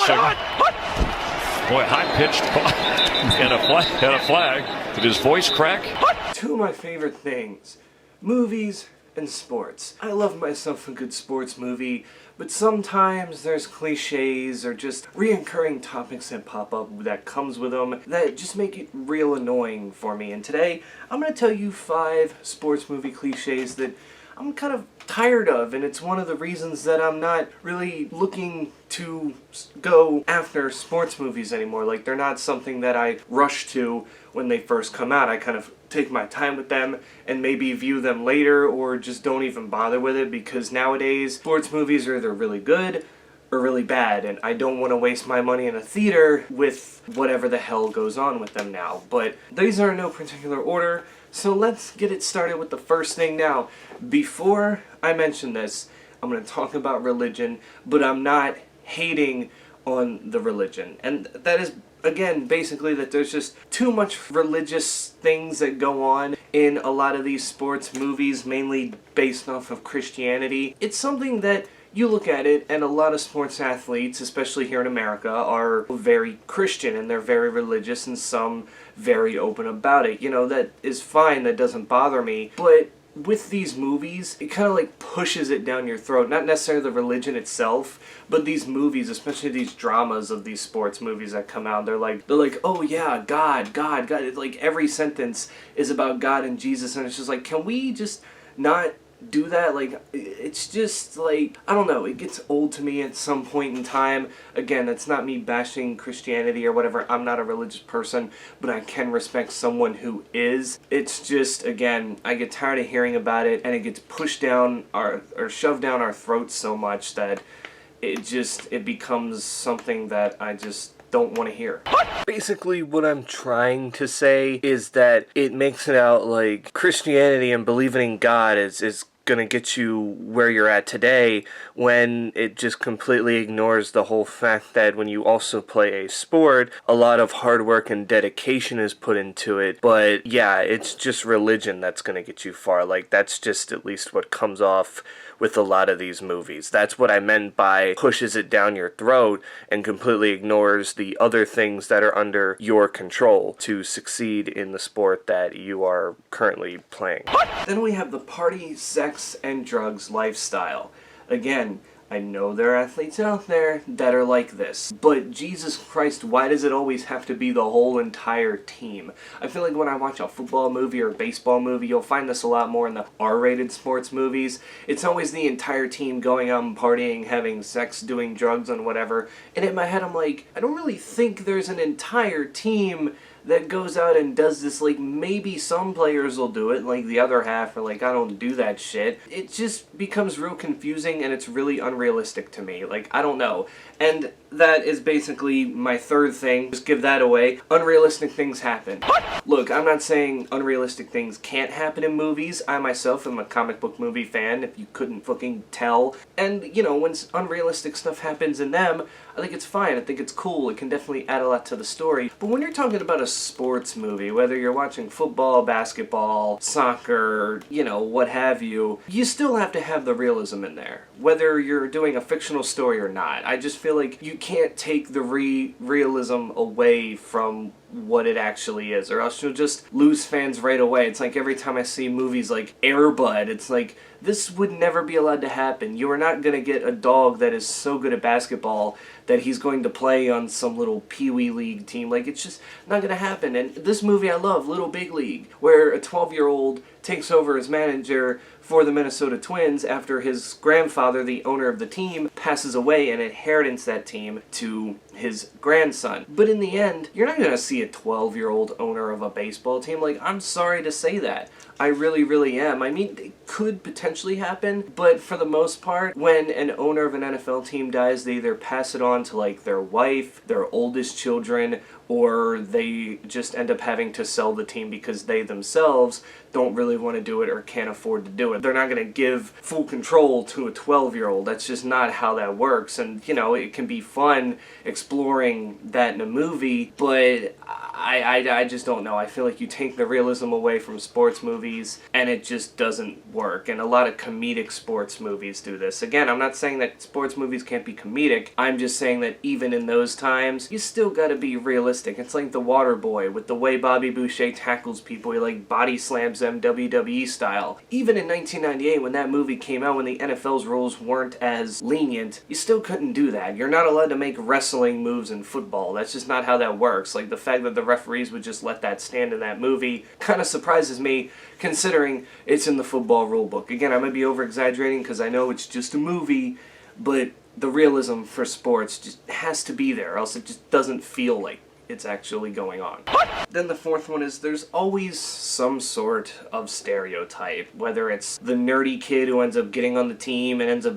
pitching. Boy, high-pitched and a flag. Did his voice crack? Two of my favorite things, movies and sports. I love myself a good sports movie, but sometimes there's cliches or just reoccurring topics that pop up that comes with them that just make it real annoying for me. And today, I'm going to tell you 5 sports movie cliches that I'm kind of tired of, and it's one of the reasons that I'm not really looking to go after sports movies anymore. Like, they're not something that I rush to when they first come out. I kind of take my time with them and maybe view them later or just don't even bother with it, because nowadays sports movies are either really good or really bad, and I don't want to waste my money in a theater with whatever the hell goes on with them now. But these are in no particular order, so let's get it started with the first thing now. Before I mention this, I'm going to talk about religion, but I'm not hating on the religion. And that is, again, basically that there's just too much religious things that go on in a lot of these sports movies, mainly based off of Christianity. It's something that you look at it, and a lot of sports athletes, especially here in America, are very Christian and they're very religious, and some very open about it. You know, that is fine, that doesn't bother me, but with these movies, it kind of like pushes it down your throat. Not necessarily the religion itself, but these movies, especially these dramas of these sports movies that come out, they're like, oh yeah, God. It's like every sentence is about God and Jesus, and it's just like, can we just not do that? Like, it's just like, I don't know, it gets old to me at some point in time. Again, that's not me bashing Christianity or whatever. I'm not a religious person, but I can respect someone who is. It's just, again, I get tired of hearing about it, and it gets pushed down or shoved down our throats so much that it becomes something that I just don't want to hear. Basically, what I'm trying to say is that it makes it out like Christianity and believing in God is gonna get you where you're at today, when it just completely ignores the whole fact that when you also play a sport, a lot of hard work and dedication is put into it. But yeah, it's just religion that's gonna get you far. Like, that's just at least what comes off with a lot of these movies. That's what I meant by pushes it down your throat and completely ignores the other things that are under your control to succeed in the sport that you are currently playing. Then we have the party, sex, and drugs lifestyle. Again, I know there are athletes out there that are like this, but Jesus Christ, why does it always have to be the whole entire team? I feel like when I watch a football movie or a baseball movie, you'll find this a lot more in the R-rated sports movies. It's always the entire team going out and partying, having sex, doing drugs, and whatever. And in my head, I'm like, I don't really think there's an entire team that goes out and does this. Like, maybe some players will do it, like the other half are like, I don't do that shit. It just becomes real confusing, and it's really unrealistic to me. Like, I don't know. And that is basically my third thing. Just give that away. Unrealistic things happen. Look, I'm not saying unrealistic things can't happen in movies. I myself am a comic book movie fan, if you couldn't fucking tell. And, you know, when unrealistic stuff happens in them, I think it's fine. I think it's cool. It can definitely add a lot to the story. But when you're talking about a sports movie, whether you're watching football, basketball, soccer, you know, what have you, you still have to have the realism in there, whether you're doing a fictional story or not. I just feel like you can't take the realism away from what it actually is, or else you'll just lose fans right away. It's like every time I see movies like Air Bud, it's like, this would never be allowed to happen. You are not going to get a dog that is so good at basketball that he's going to play on some little Pee-wee League team. Like, it's just not going to happen. And this movie I love, Little Big League, where a 12-year-old takes over as manager for the Minnesota Twins after his grandfather, the owner of the team, passes away and inherits that team to his grandson. But in the end, you're not going to see a 12-year-old owner of a baseball team. Like, I'm sorry to say that. I really, really am. I mean, it could potentially happen, but for the most part, when an owner of an NFL team dies, they either pass it on to, like, their wife, their oldest children, or they just end up having to sell the team because they themselves don't really want to do it or can't afford to do it. They're not going to give full control to a 12-year-old. That's just not how that works. And, you know, it can be fun exploring that in a movie, but I just don't know. I feel like you take the realism away from sports movies, movies, and it just doesn't work. And a lot of comedic sports movies do this. Again, I'm not saying that sports movies can't be comedic, I'm just saying that even in those times, you still gotta be realistic. It's like The Waterboy, with the way Bobby Boucher tackles people, he like body slams them WWE style. Even in 1998, when that movie came out, when the NFL's rules weren't as lenient, you still couldn't do that. You're not allowed to make wrestling moves in football. That's just not how that works. Like, the fact that the referees would just let that stand in that movie kind of surprises me, considering it's in the football rule book. Again, I might be over-exaggerating because I know it's just a movie, but the realism for sports just has to be there, or else it just doesn't feel like it's actually going on. Then the fourth one is there's always some sort of stereotype, whether it's the nerdy kid who ends up getting on the team and ends up,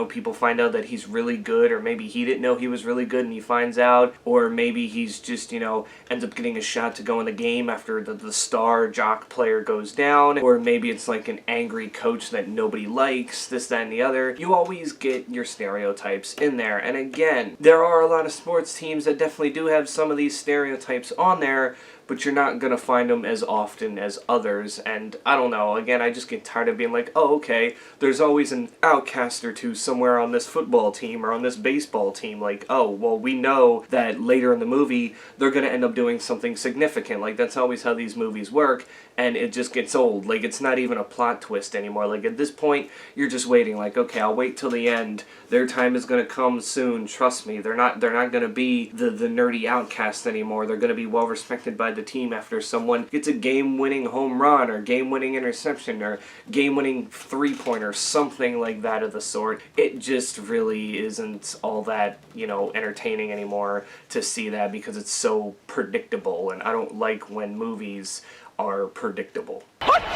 people find out that he's really good, or maybe he didn't know he was really good and he finds out, or maybe he's just, ends up getting a shot to go in the game after the star jock player goes down, or maybe it's like an angry coach that nobody likes, this, that, and the other. You always get your stereotypes in there, and again, there are a lot of sports teams that definitely do have some of these stereotypes on there, but you're not gonna find them as often as others, and I don't know, again, I just get tired of being like, oh, okay, there's always an outcast or two somewhere on this football team or on this baseball team, like, oh, well, we know that later in the movie, they're gonna end up doing something significant, like, that's always how these movies work, and it just gets old, like, it's not even a plot twist anymore, like, at this point, you're just waiting, like, okay, I'll wait till the end, their time is gonna come soon, trust me, they're not gonna be the nerdy outcast anymore, they're gonna be well respected by the team after someone gets a game-winning home run or game-winning interception or game-winning three-pointer, something like that of the sort. It just really isn't all that, entertaining anymore to see that because it's so predictable, and I don't like when movies are predictable.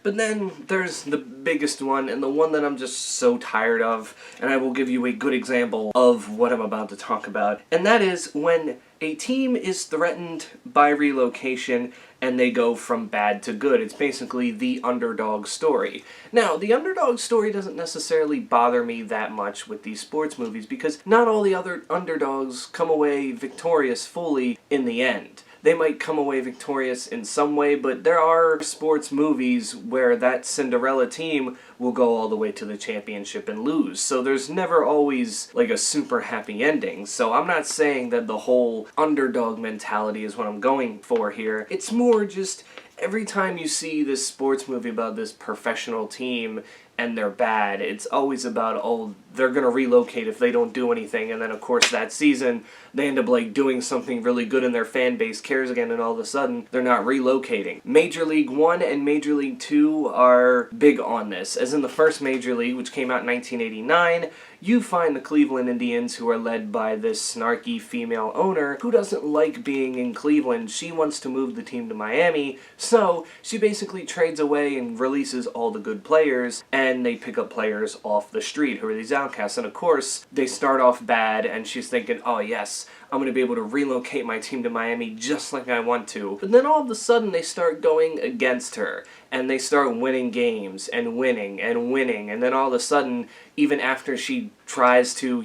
But then there's the biggest one, and the one that I'm just so tired of, and I will give you a good example of what I'm about to talk about, and that is when a team is threatened by relocation and they go from bad to good. It's basically the underdog story. Now, the underdog story doesn't necessarily bother me that much with these sports movies because not all the other underdogs come away victorious fully in the end. They might come away victorious in some way, but there are sports movies where that Cinderella team will go all the way to the championship and lose. So there's never always like a super happy ending. So I'm not saying that the whole underdog mentality is what I'm going for here. It's more just every time you see this sports movie about this professional team and they're bad, it's always about, oh, they're gonna relocate if they don't do anything, and then of course that season they end up like doing something really good and their fan base cares again, and all of a sudden they're not relocating. Major League 1 and Major League 2 are big on this. As in the first Major League, which came out in 1989, you find the Cleveland Indians, who are led by this snarky female owner who doesn't like being in Cleveland. She wants to move the team to Miami, so she basically trades away and releases all the good players, and they pick up players off the street who are these outcasts. And of course, they start off bad, and she's thinking, oh yes, I'm going to be able to relocate my team to Miami just like I want to. But then all of a sudden they start going against her, and they start winning games, and winning, and then all of a sudden, even after she tries to,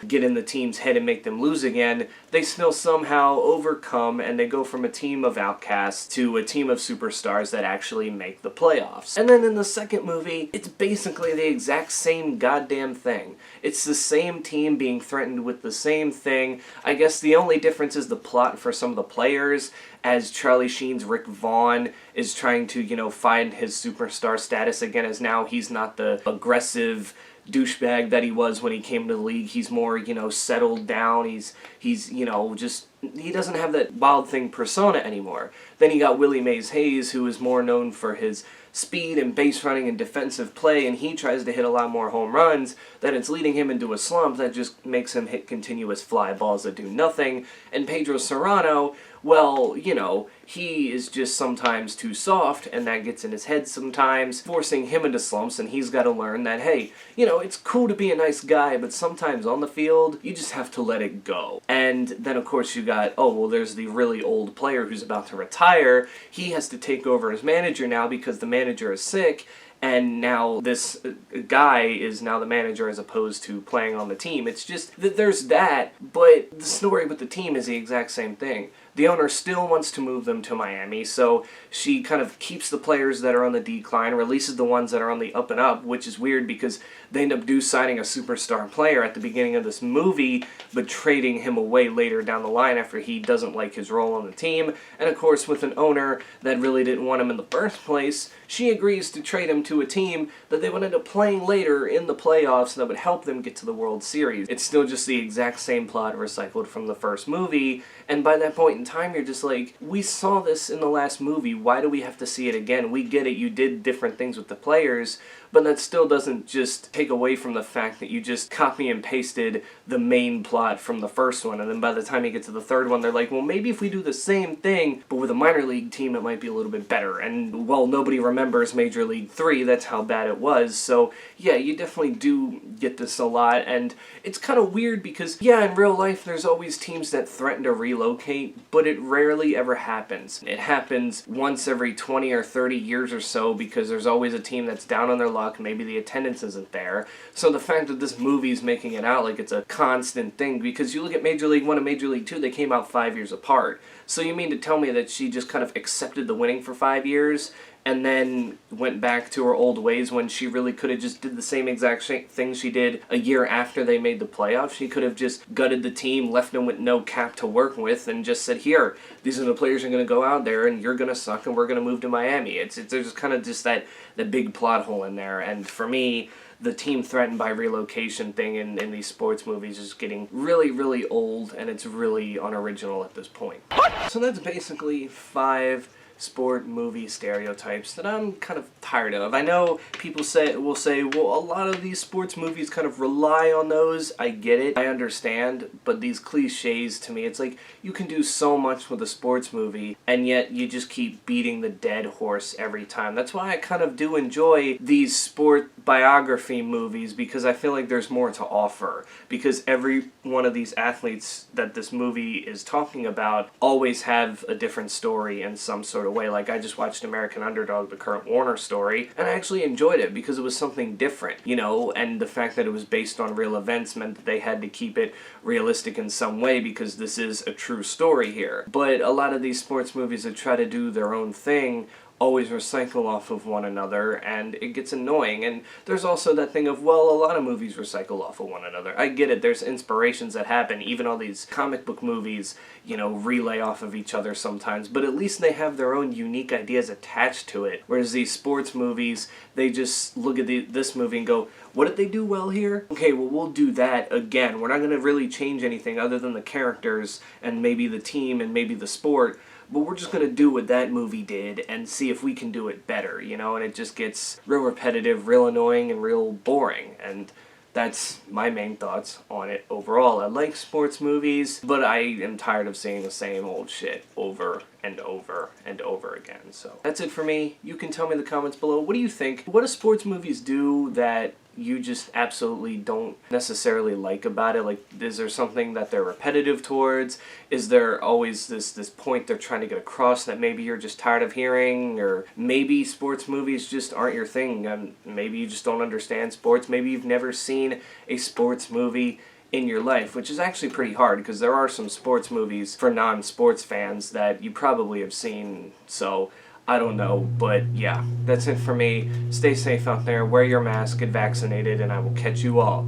get in the team's head and make them lose again, they still somehow overcome, and they go from a team of outcasts to a team of superstars that actually make the playoffs. And then in the second movie, it's basically the exact same goddamn thing. It's the same team being threatened with the same thing. I guess the only difference is the plot for some of the players, as Charlie Sheen's Rick Vaughn is trying to, find his superstar status again, as now he's not the aggressive douchebag that he was when he came to the league. He's more, settled down. He's just, he doesn't have that Wild Thing persona anymore. Then you got Willie Mays Hayes, who is more known for his speed and base running and defensive play, and he tries to hit a lot more home runs, then it's leading him into a slump that just makes him hit continuous fly balls that do nothing. And Pedro Serrano, well, he is just sometimes too soft, and that gets in his head sometimes, forcing him into slumps, and he's got to learn that, hey, it's cool to be a nice guy, but sometimes on the field, you just have to let it go. And then, of course, you got, oh, well, there's the really old player who's about to retire. He has to take over as manager now because the manager is sick, and now this guy is now the manager as opposed to playing on the team. It's just that there's that, but the story with the team is the exact same thing. The owner still wants to move them to Miami, so she kind of keeps the players that are on the decline, releases the ones that are on the up and up, which is weird because they end up signing a superstar player at the beginning of this movie, but trading him away later down the line after he doesn't like his role on the team. And of course, with an owner that really didn't want him in the first place, she agrees to trade him to a team that they would end up playing later in the playoffs that would help them get to the World Series. It's still just the exact same plot recycled from the first movie, and by that point in time, you're just like, we saw this in the last movie, why do we have to see it again? We get it, you did different things with the players, but that still doesn't just take away from the fact that you just copy and pasted the main plot from the first one, and then by the time you get to the third one, they're like, well, maybe if we do the same thing, but with a minor league team, it might be a little bit better. And while nobody remembers Major League 3, that's how bad it was. So yeah, you definitely do get this a lot, and it's kind of weird because, yeah, in real life, there's always teams that threaten to relocate, but it rarely ever happens. It happens once every 20 or 30 years or so because there's always a team that's down on their luck, maybe the attendance isn't there. So the fact that this movie's making it out like it's a constant thing, because you look at Major League 1 and Major League 2, they came out 5 years apart. So you mean to tell me that she just kind of accepted the winning for 5 years and then went back to her old ways when she really could have just did the same exact thing she did a year after they made the playoffs? She could have just gutted the team, left them with no cap to work with, and just said, here, these are the players who are going to go out there, and you're going to suck, and we're going to move to Miami. There's kind of just that big plot hole in there, and for me, the team threatened by relocation thing in these sports movies is getting really, really old, and it's really unoriginal at this point. So that's basically 5 sport movie stereotypes that I'm kind of tired of. I know people will say, well, a lot of these sports movies kind of rely on those. I get it. I understand. But these cliches, to me, it's like you can do so much with a sports movie, and yet you just keep beating the dead horse every time. That's why I kind of do enjoy these sport biography movies, because I feel like there's more to offer. Because every one of these athletes that this movie is talking about always have a different story in some sort of way. Like, I just watched American Underdog, the Kurt Warner story, and I actually enjoyed it because it was something different, you know, and the fact that it was based on real events meant that they had to keep it realistic in some way because this is a true story here. But a lot of these sports movies that try to do their own thing always recycle off of one another, and it gets annoying. And there's also that thing of, well, a lot of movies recycle off of one another. I get it, there's inspirations that happen. Even all these comic book movies, you know, relay off of each other sometimes, but at least they have their own unique ideas attached to it. Whereas these sports movies, they just look at this movie and go, what did they do well here? Okay, well, we'll do that again. We're not going to really change anything other than the characters and maybe the team and maybe the sport, but we're just going to do what that movie did and see if we can do it better, you know? And it just gets real repetitive, real annoying, and real boring. And that's my main thoughts on it overall. I like sports movies, but I am tired of seeing the same old shit over and over and over again. So that's it for me. You can tell me in the comments below, what do you think? What do sports movies do that you just absolutely don't necessarily like about it? Like, is there something that they're repetitive towards? Is there always this point they're trying to get across that maybe you're just tired of hearing? Or maybe sports movies just aren't your thing, and maybe you just don't understand sports. Maybe you've never seen a sports movie in your life, which is actually pretty hard because there are some sports movies for non-sports fans that you probably have seen, so I don't know, but yeah, that's it for me. Stay safe out there, wear your mask, get vaccinated, and I will catch you all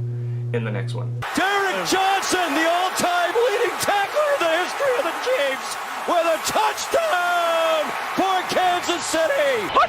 in the next one. Derek Johnson, the all-time leading tackler in the history of the Chiefs, with a touchdown for Kansas City!